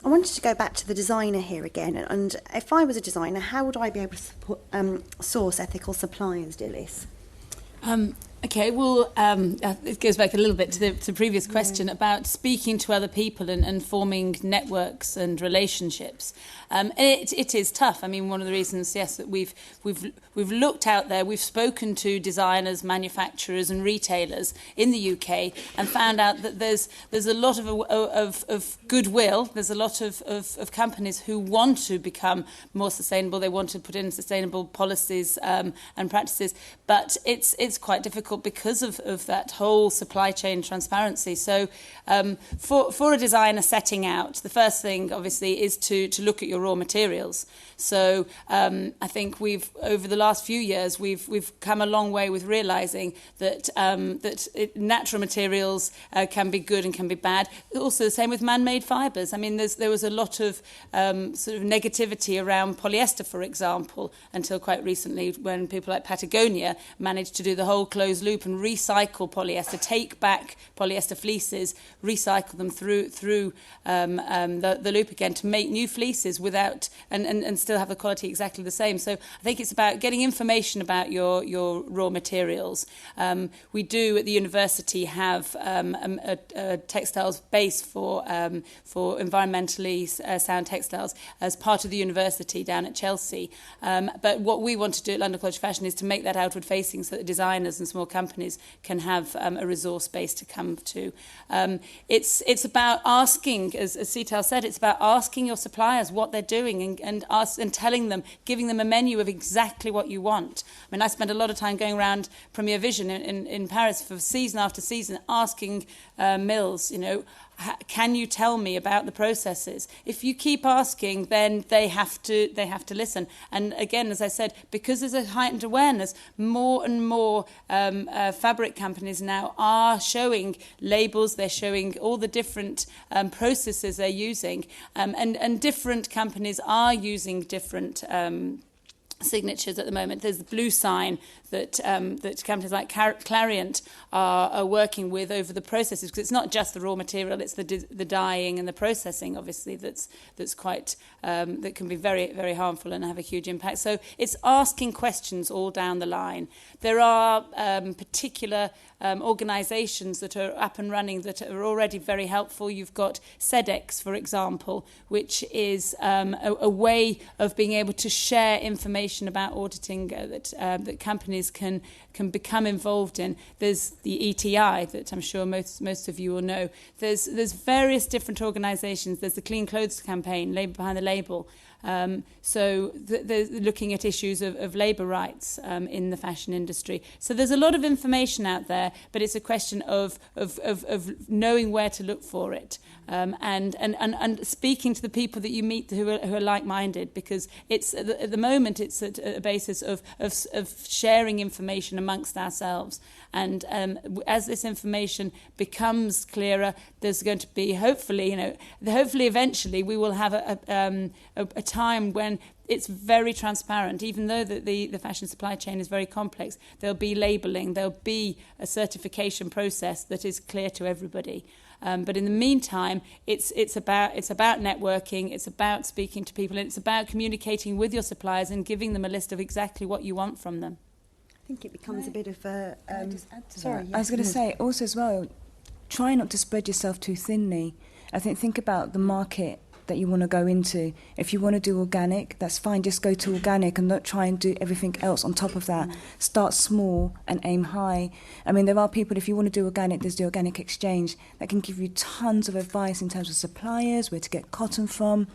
I wanted to go back to the designer here again, and if I was a designer, how would I be able to source ethical suppliers, dear Liz? Okay, well, it goes back a little bit to the previous question about speaking to other people and forming networks and relationships. It is tough. I mean, one of the reasons, yes, that we've looked out there, we've spoken to designers, manufacturers, and retailers in the UK, and found out that there's a lot of goodwill. There's a lot of companies who want to become more sustainable. They want to put in sustainable policies and practices, but it's quite difficult because of that whole supply chain transparency. So for a designer setting out, the first thing obviously is to look at your raw materials. So I think over the last few years we've come a long way with realising that natural materials can be good and can be bad. Also the same with man-made fibres. I mean, there was a lot of sort of negativity around polyester, for example, until quite recently, when people like Patagonia managed to do the whole closed loop and recycle polyester, take back polyester fleeces, recycle them through the loop again to make new fleeces without and still have the quality exactly the same. So I think it's about getting information about your raw materials. We do at the university have a textiles base for environmentally sound textiles as part of the university down at Chelsea. But what we want to do at London College of Fashion is to make that outward facing so that designers and small companies can have a resource base to come to. It's about asking, as Sital said, it's about asking your suppliers what they're doing and telling them, giving them a menu of exactly what you want. I mean, I spend a lot of time going around Premier Vision in Paris for season after season, asking mills, can you tell me about the processes? If you keep asking, then they have to listen. And again, as I said, because there's a heightened awareness, more and more fabric companies now are showing labels. They're showing all the different processes they're using, and different companies are using different signatures at the moment. There's the blue sign that companies like Clariant are working with over the processes, because it's not just the raw material, it's the dyeing and the processing, obviously, that's quite that can be very, very harmful and have a huge impact. So it's asking questions all down the line. There are particular organisations that are up and running that are already very helpful. You've got SEDEX, for example, which is a way of being able to share information about auditing that companies can become involved in. There's the ETI that I'm sure most of you will know. There's various different organisations. There's the Clean Clothes Campaign, Labour Behind the Label. So they're looking at issues of labour rights in the fashion industry. So there's a lot of information out there, but it's a question of knowing where to look for it, and speaking to the people that you meet who are like-minded, because it's at the moment it's at a basis of sharing information amongst ourselves. And as this information becomes clearer, there's going to be hopefully eventually we will have a time when it's very transparent. Even though the fashion supply chain is very complex, there'll be labelling, there'll be a certification process that is clear to everybody. But in the meantime, it's about networking, it's about speaking to people, and it's about communicating with your suppliers and giving them a list of exactly what you want from them. I think it becomes a bit of a... sorry, I was going to say also as well, try not to spread yourself too thinly. I think about the market that you want to go into. If you want to do organic, that's fine, just go to organic and not try and do everything else on top of that. Start small and aim high. I mean, there are people, if you want to do organic, there's the Organic Exchange that can give you tons of advice in terms of suppliers, where to get cotton from.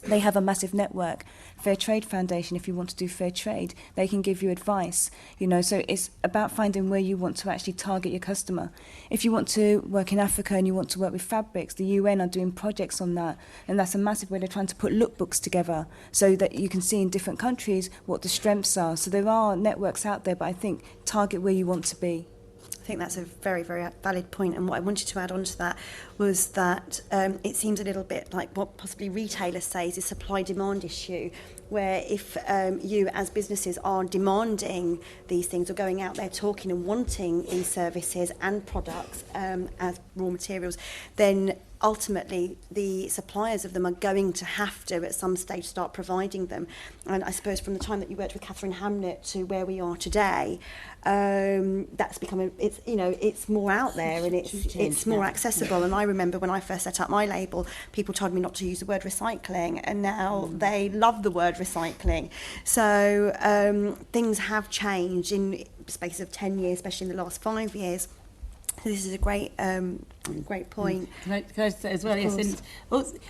They have a massive network. Fair Trade Foundation, if you want to do fair trade, they can give you advice. So it's about finding where you want to actually target your customer. If you want to work in Africa and you want to work with fabrics, the UN are doing projects on that, and that's a massive way. They're trying to put lookbooks together so that you can see in different countries what the strengths are. So there are networks out there, but I think target where you want to be. I think that's a very, very valid point. And what I wanted to add on to that was that it seems a little bit like what possibly retailers say is a supply-demand issue. where if you as businesses are demanding these things or going out there talking and wanting these services and products as raw materials, then ultimately the suppliers of them are going to have to at some stage start providing them. And I suppose from the time that you worked with Catherine Hamnett to where we are today, that's become it's more out there and it's more accessible. And I remember when I first set up my label, people told me not to use the word recycling, and now they love the word recycling. So things have changed in the space of 10 years, especially in the last 5 years. This is a great point. Can I say as well? Yes. And,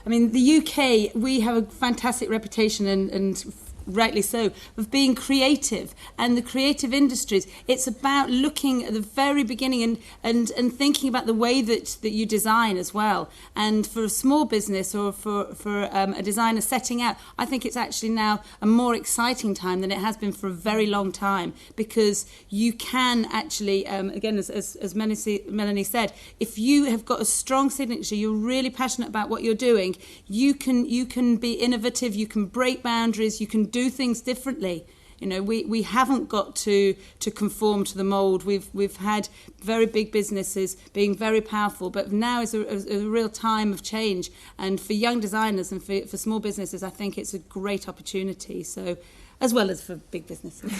I mean, the UK, we have a fantastic reputation and rightly so, of being creative, and the creative industries. It's about looking at the very beginning and thinking about the way that you design as well. And for a small business or for a designer setting out, I think it's actually now a more exciting time than it has been for a very long time, because you can actually, again, as Melanie said, if you have got a strong signature, you're really passionate about what you're doing, you can be innovative, you can break boundaries, you can do things differently. You know, we haven't got to conform to the mould. We've had very big businesses being very powerful, but now is a real time of change. And for young designers and for small businesses, I think it's a great opportunity. So, as well as for big businesses.